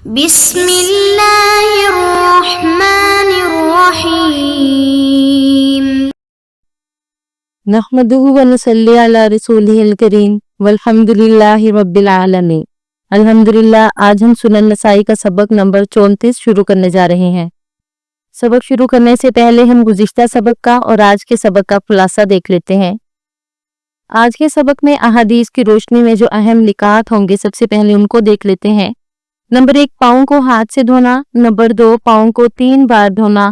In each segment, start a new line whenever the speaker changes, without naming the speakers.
بسم اللہ الرحمن الرحیم
نحمدہ ونصلی علی رسولہ الکریم والحمد للہ رب العالمین۔ الحمدللہ آج ہم سنن نسائی کا سبق نمبر 34 شروع کرنے جا رہے ہیں۔ سبق شروع کرنے سے پہلے ہم گزشتہ سبق کا اور آج کے سبق کا خلاصہ دیکھ لیتے ہیں۔ آج کے سبق میں احادیث کی روشنی میں جو اہم نکات ہوں گے سب سے پہلے ان کو دیکھ لیتے ہیں۔ نمبر 1 پاؤں کو ہاتھ سے دھونا، نمبر 2 پاؤں کو 3 بار دھونا،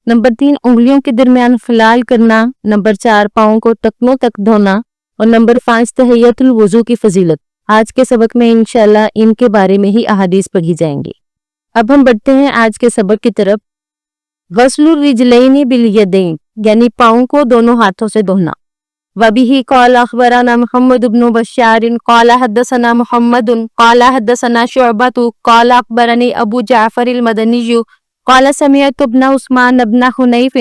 نمبر 3 انگلیوں کے درمیان فلال کرنا، نمبر 4 پاؤں کو ٹکنوں تک دھونا اور نمبر 5 تحیۃ الوضو کی فضیلت۔ آج کے سبق میں انشاءاللہ ان کے بارے میں ہی احادیث پڑھی جائیں گی۔ اب ہم بڑھتے ہیں آج کے سبق کی طرف۔ غسل الرجلین بالیدین یعنی پاؤں کو دونوں ہاتھوں سے دھونا۔ وبه قال اخبرنا محمد بن بشار قال حدثنا محمد قال حدثنا شعبة قال اخبرني ابو جعفر المدني قال سمعت ابن عثمان بن حنيف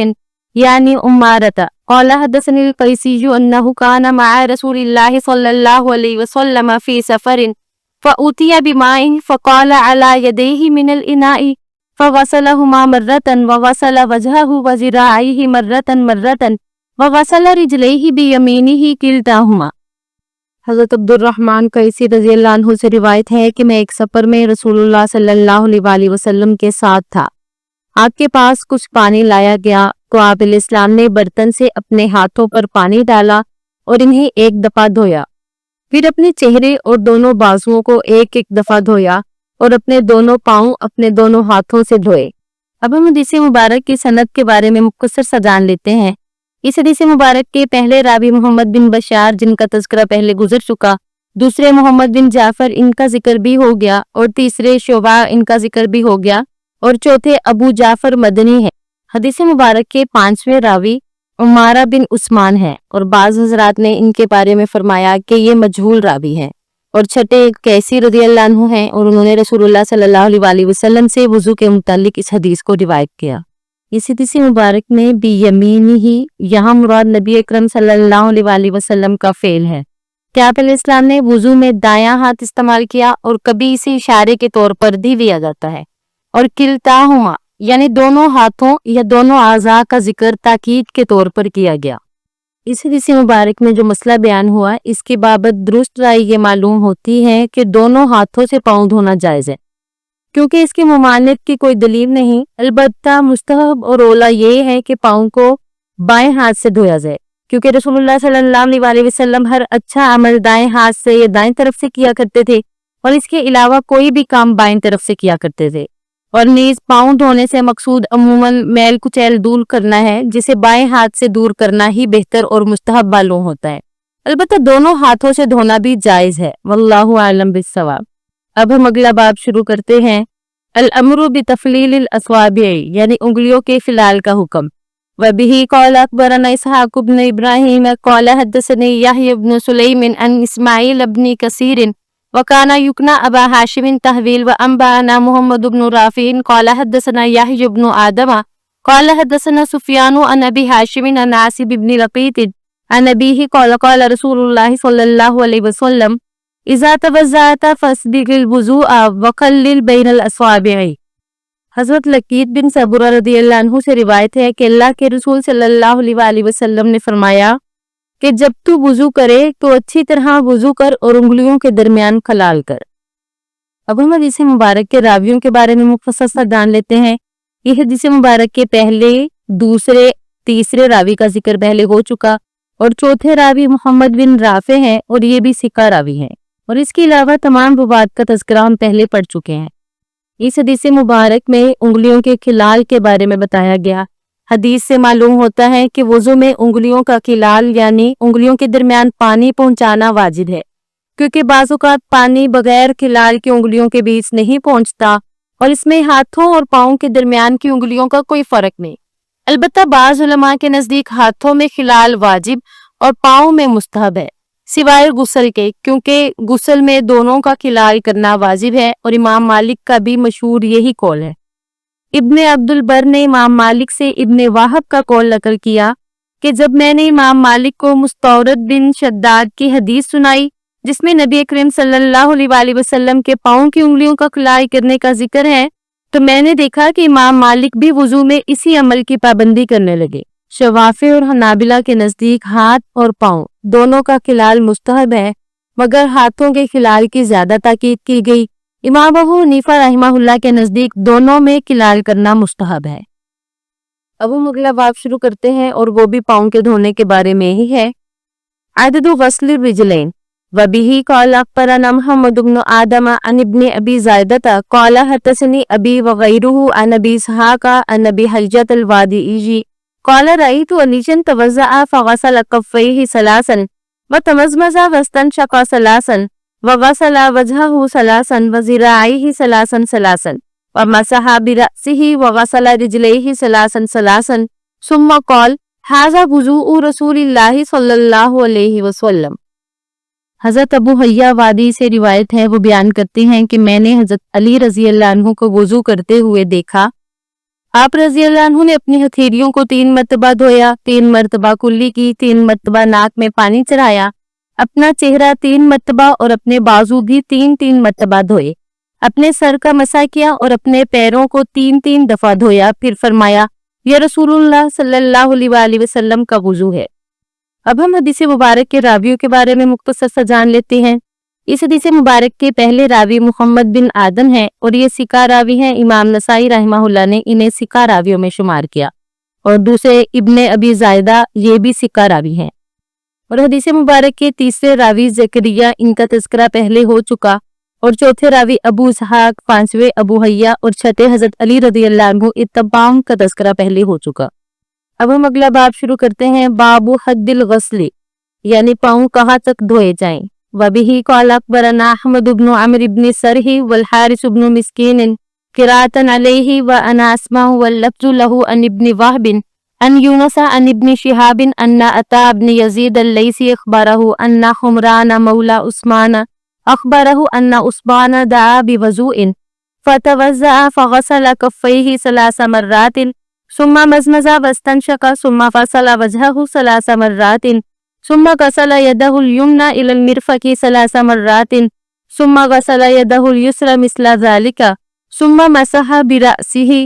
يعني عمارة قال حدثني القيسي انه كان مع رسول الله صلى الله عليه وسلم في سفر فأتي بماء فقال على يديه من الإناء فغسلهما مرة وغسل وجهه وذراعيه مرة وغسل رجليه بيمينه كلتاهما۔ حضرت عبد الرحمن قیسی رضی اللہ عنہ سے روایت ہے کہ میں ایک سفر میں رسول اللہ صلی اللہ علیہ وسلم کے ساتھ تھا۔ آپ کے پاس کچھ پانی لایا گیا تو آپ علیہ السلام نے برتن سے اپنے ہاتھوں پر پانی ڈالا اور انہیں ایک دفعہ دھویا، پھر اپنے چہرے اور دونوں بازوؤں کو ایک ایک دفعہ دھویا اور اپنے دونوں پاؤں اپنے دونوں ہاتھوں سے دھوئے۔ اب ہم حدیث مبارک کی سند کے بارے میں مختصر سا جان لیتے ہیں۔ اس حدیث مبارک کے پہلے راوی محمد بن بشار جن کا تذکرہ پہلے گزر چکا، دوسرے محمد بن جعفر ان کا ذکر بھی ہو گیا اور تیسرے شعبہ ان کا ذکر بھی ہو گیا اور چوتھے ابو جعفر مدنی ہے۔ حدیث مبارک کے 5ویں راوی عمارہ بن عثمان ہیں اور بعض حضرات نے ان کے بارے میں فرمایا کہ یہ مجہول راوی ہیں، اور چھٹے قیسی رضی اللہ عنہ ہیں اور انہوں نے رسول اللہ صلی اللہ علیہ وسلم سے وضو کے متعلق اس حدیث کو روایت کیا۔ اس حدیث مبارک میں بیمینہ یہاں مراد نبی اکرم صلی اللہ علیہ وسلم کا فعل ہے کہ آپ علیہ السلام نے وضو میں دایاں ہاتھ استعمال کیا اور کبھی اسے اشارے کے طور پر بھی لیا جاتا ہے، اور کلتاہما یعنی دونوں ہاتھوں یا دونوں اعضاء کا ذکر تاکید کے طور پر کیا گیا۔ اس حدیث مبارک میں جو مسئلہ بیان ہوا اس کی بابت درست رائے یہ معلوم ہوتی ہے کہ دونوں ہاتھوں سے پاؤں دھونا جائز ہے، کیونکہ اس کی ممانعت کی کوئی دلیل نہیں، البتہ مستحب اور اولیٰ یہ ہے کہ پاؤں کو بائیں ہاتھ سے دھویا جائے، کیونکہ رسول اللہ صلی اللہ علیہ وسلم ہر اچھا عمل دائیں ہاتھ سے یا دائیں طرف سے کیا کرتے تھے، اور اس کے علاوہ کوئی بھی کام بائیں طرف سے کیا کرتے تھے، اور نیز پاؤں دھونے سے مقصود عموماً میل کچیل دور کرنا ہے، جسے بائیں ہاتھ سے دور کرنا ہی بہتر اور مستحب معلوم ہوتا ہے، البتہ دونوں ہاتھوں سے دھونا بھی جائز ہے، واللہ اعلم بالصواب۔ اب ہم اگلا باب شروع کرتے ہیں۔ الامر بتفلیل الاصابع یعنی انگلیوں کے فلال کا حکم۔ وبه قال اخبرنا اسحاق بن ابراہیم قال حدثني يحيى بن سليم عن اسماعيل بن كثير وكان يكنى ابا هاشم تحويل وانبانا محمد بن رافع قال حدثنا يحيى بن آدم قال حدثنا سفيان عن ابي هاشم عن عاصم بن لقيط عن ابيه قال قال رسول الله صلى الله عليه وسلم اذا توضأت فاسبغ الوضوء وخلل بين الاصابع۔ حضرت لقیط بن صبرہ رضی اللہ عنہ سے روایت ہے کہ اللہ کے رسول صلی اللہ علیہ وسلم نے فرمایا کہ جب تو وضو کرے تو اچھی طرح وضو کر اور انگلیوں کے درمیان خلال کر۔ اب ہم حدیث مبارک کے راویوں کے بارے میں مختصر سا جان لیتے ہیں۔ یہ حدیث مبارک کے پہلے، دوسرے، تیسرے راوی کا ذکر پہلے ہو چکا، اور چوتھے راوی محمد بن رافع ہیں اور یہ بھی ثقہ راوی ہیں، اور اس کے علاوہ تمام روات کا تذکرہ ہم پہلے پڑھ چکے ہیں۔ اس حدیث مبارک میں انگلیوں کے خلال کے بارے میں بتایا گیا۔ حدیث سے معلوم ہوتا ہے کہ وضو میں انگلیوں کا خلال یعنی انگلیوں کے درمیان پانی پہنچانا واجب ہے، کیونکہ بعض اوقات پانی بغیر خلال کی انگلیوں کے بیچ نہیں پہنچتا، اور اس میں ہاتھوں اور پاؤں کے درمیان کی انگلیوں کا کوئی فرق نہیں۔ البتہ بعض علماء کے نزدیک ہاتھوں میں خلال واجب اور پاؤں میں مستحب ہے، سوائے غسل کے، کیونکہ غسل میں دونوں کا خلال کرنا واجب ہے، اور امام مالک کا بھی مشہور یہی قول ہے۔ ابن عبد البر نے امام مالک سے ابن واہب کا قول نقل کیا کہ جب میں نے امام مالک کو مستورد بن شداد کی حدیث سنائی جس میں نبی کریم صلی اللہ علیہ وسلم کے پاؤں کی انگلیوں کا کلائی کرنے کا ذکر ہے، تو میں نے دیکھا کہ امام مالک بھی وضو میں اسی عمل کی پابندی کرنے لگے۔ شوافی اور حنابلہ کے نزدیک ہاتھ اور پاؤں دونوں کا کلال مستحب ہے، مگر ہاتھوں کے کلال کی زیادہ تاکید کی گئی۔ امام ابو حنیفہ رحمہ اللہ کے نزدیک دونوں میں کلال کرنا مستحب ہے۔ اب ہم اگلا باب شروع کرتے ہیں اور وہ بھی پاؤں کے دھونے کے بارے میں ہی ہے۔ عدد غسل الرجلین وبه قال اخبرنا محمد بن آدم عن ابن ابي زائدة قال حدثني ابي وغيره عن ابي اسحاق عن ابي حجة الوادئي قال رأيت عليا توضأ فغسل كفيه ثلاثا وتمزمز واستنشق ثلاثا وغسل وجهه ثلاثا وذراعيه ثلاثا ومسح برأسه وغسل رجليه ثلاثا ثم قال هذا وضوء رسول الله صلی اللہ علیہ وسلم۔ حضرت ابو حیہ وادی سے روایت ہے، وہ بیان کرتے ہیں کہ میں نے حضرت علی رضی اللہ عنہ کو وضو کرتے ہوئے دیکھا۔ آپ رضی اللہ عنہ نے اپنی ہتھیلیوں کو 3 مرتبہ دھویا، 3 مرتبہ کلی کی، 3 مرتبہ ناک میں پانی چڑھایا، اپنا چہرہ 3 مرتبہ اور اپنے بازو بھی 3 مرتبہ دھوئے، اپنے سر کا مسح کیا اور اپنے پیروں کو 3 دفعہ دھویا، پھر فرمایا یہ رسول اللہ صلی اللہ علیہ وسلم کا وضو ہے۔ اب ہم حدیث مبارک کے راویوں کے بارے میں مختصر سا جان لیتے ہیں۔ اس حدیث مبارک کے پہلے راوی محمد بن آدم ہیں اور یہ ثقہ راوی ہیں، امام نسائی رحمہ اللہ نے انہیں ثقہ راویوں میں شمار کیا، اور دوسرے ابن ابی زائدہ یہ بھی ثقہ راوی ہیں۔ اور حدیث مبارک کے تیسرے راوی زکریا، ان کا تذکرہ پہلے ہو چکا، اور چوتھے راوی ابو اسحاق، پانچویں ابو حیہ اور چھٹے حضرت علی رضی اللہ عنہ، اتباعوں کا تذکرہ پہلے ہو چکا۔ اب ہم اگلا باب شروع کرتے ہیں۔ باب حد الغسل، یعنی پاؤں کہاں تک دھوئے جائیں۔ وبه قال اخبرنا احمد بن عمرو بن سرح والحارث بن مسكين قراءة عليه وانا اسمع واللفظ له عن ابن وهب عن يونس عن ابن شهاب ان عطاء بن يزيد الليثي اخبره ان حمران مولى عثمان اخبره ان عثمان دعا بوضوء فتوضأ فغسل كفيه 3 مرات ثم مزمز واستنشق ثم غسل وجهه 3 مرات ثم غسل يده اليمنى إلى المرفق 3 مرات ثم غسل يده اليسرى مثل ذلك ثم مسح برأسه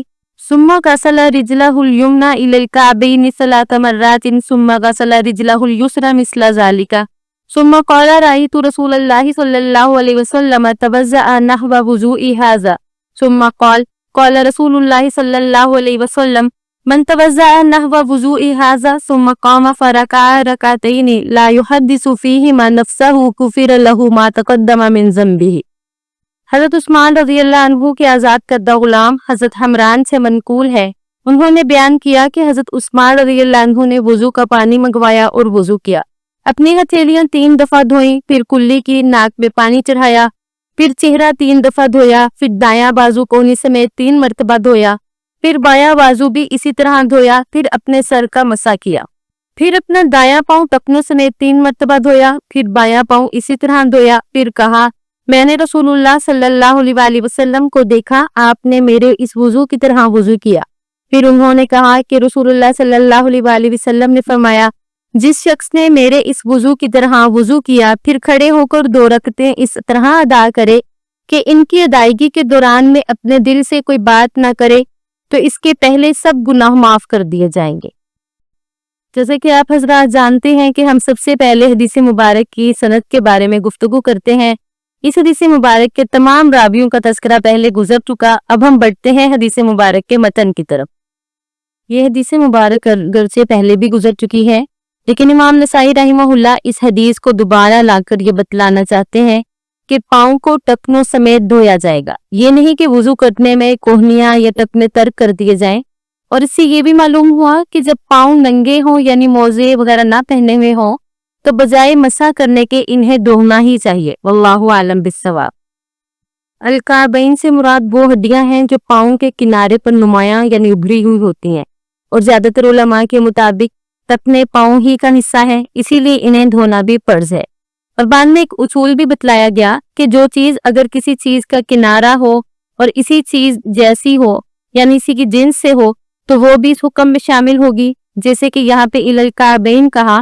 ثم غسل رجله اليمنى إلى الكعبين 3 مرات ثم غسل رجله اليسرى مثل ذلك ثم قال رأيت رسول الله صلى الله عليه وسلم توضأ نحو وضوء هذا ثم قال رسول الله صلى الله عليه وسلم من توضأ نحو وضوء هذا ثم قام فركع ركعتين لا يحدث فيهما نفسه غفر له ما تقدم من ذنبه۔ حضرت عثمان رضی اللہ عنہ کے آزاد کردہ غلام حضرت حمران سے منقول ہے، انہوں نے بیان کیا کہ حضرت عثمان رضی اللہ عنہ نے وضو کا پانی منگوایا اور وضو کیا، اپنی ہتھیلیاں 3 دفعہ دھوئیں، پھر کلی کی، ناک میں پانی چڑھایا، پھر چہرہ 3 دفعہ دھویا، پھر دایاں بازو کونی سمیت 3 مرتبہ دھویا، پھر بایاں بازو بھی اسی طرح دھویا، پھر اپنے سر کا مسح کیا، پھر اپنا دایاں پاؤں ٹکنوں سمیت 3 مرتبہ دھویا، پھر بایاں پاؤں اسی طرح دھویا، پھر کہا میں نے رسول اللہ صلی اللہ علیہ وسلم کو دیکھا، آپ نے میرے اس وضو کی طرح وضو کیا۔ پھر انہوں نے کہا کہ رسول اللہ صلی اللہ علیہ وسلم نے فرمایا جس شخص نے میرے اس وضو کی طرح وضو کیا پھر کھڑے ہو کر 2 رکعتیں اس طرح ادا کرے کہ ان کی ادائیگی کے دوران میں اپنے دل سے کوئی بات نہ کرے تو اس کے پہلے سب گناہ معاف کر دیے جائیں گے۔ جیسے کہ آپ حضرات جانتے ہیں کہ ہم سب سے پہلے حدیث مبارک کی سند کے بارے میں گفتگو کرتے ہیں۔ اس حدیث مبارک کے تمام راویوں کا تذکرہ پہلے گزر چکا، اب ہم بڑھتے ہیں حدیث مبارک کے متن کی طرف۔ یہ حدیث مبارک گرچہ پہلے بھی گزر چکی ہے، لیکن امام نسائی رحمہ اللہ اس حدیث کو دوبارہ لا کر یہ بتلانا چاہتے ہیں کہ پاؤں کو ٹکنوں سمیت دھویا جائے گا، یہ نہیں کہ وضو کرنے میں کوہنیاں یا ٹکنے ترک کر دیے جائیں۔ اور اس سے یہ بھی معلوم ہوا کہ جب پاؤں ننگے ہوں یعنی موزے وغیرہ نہ پہنے ہوئے ہوں تو بجائے مسح کرنے کے انہیں دھونا ہی چاہیے، واللہ عالم بالصواب۔ الکعبین سے مراد وہ ہڈیاں ہیں جو پاؤں کے کنارے پر نمایاں یعنی ابھری ہوئی ہوتی ہیں، اور زیادہ تر علماء کے مطابق ٹکنے پاؤں ہی کا حصہ ہے، اسی لیے انہیں دھونا بھی فرض ہے۔ اور بعد میں ایک اصول بھی بتلایا گیا کہ جو چیز اگر کسی چیز کا کنارہ ہو اور اسی چیز جیسی ہو یعنی اسی کی جنس سے ہو تو وہ بھی اس حکم میں شامل ہوگی، جیسے کہ یہاں پہ الکعبین کہا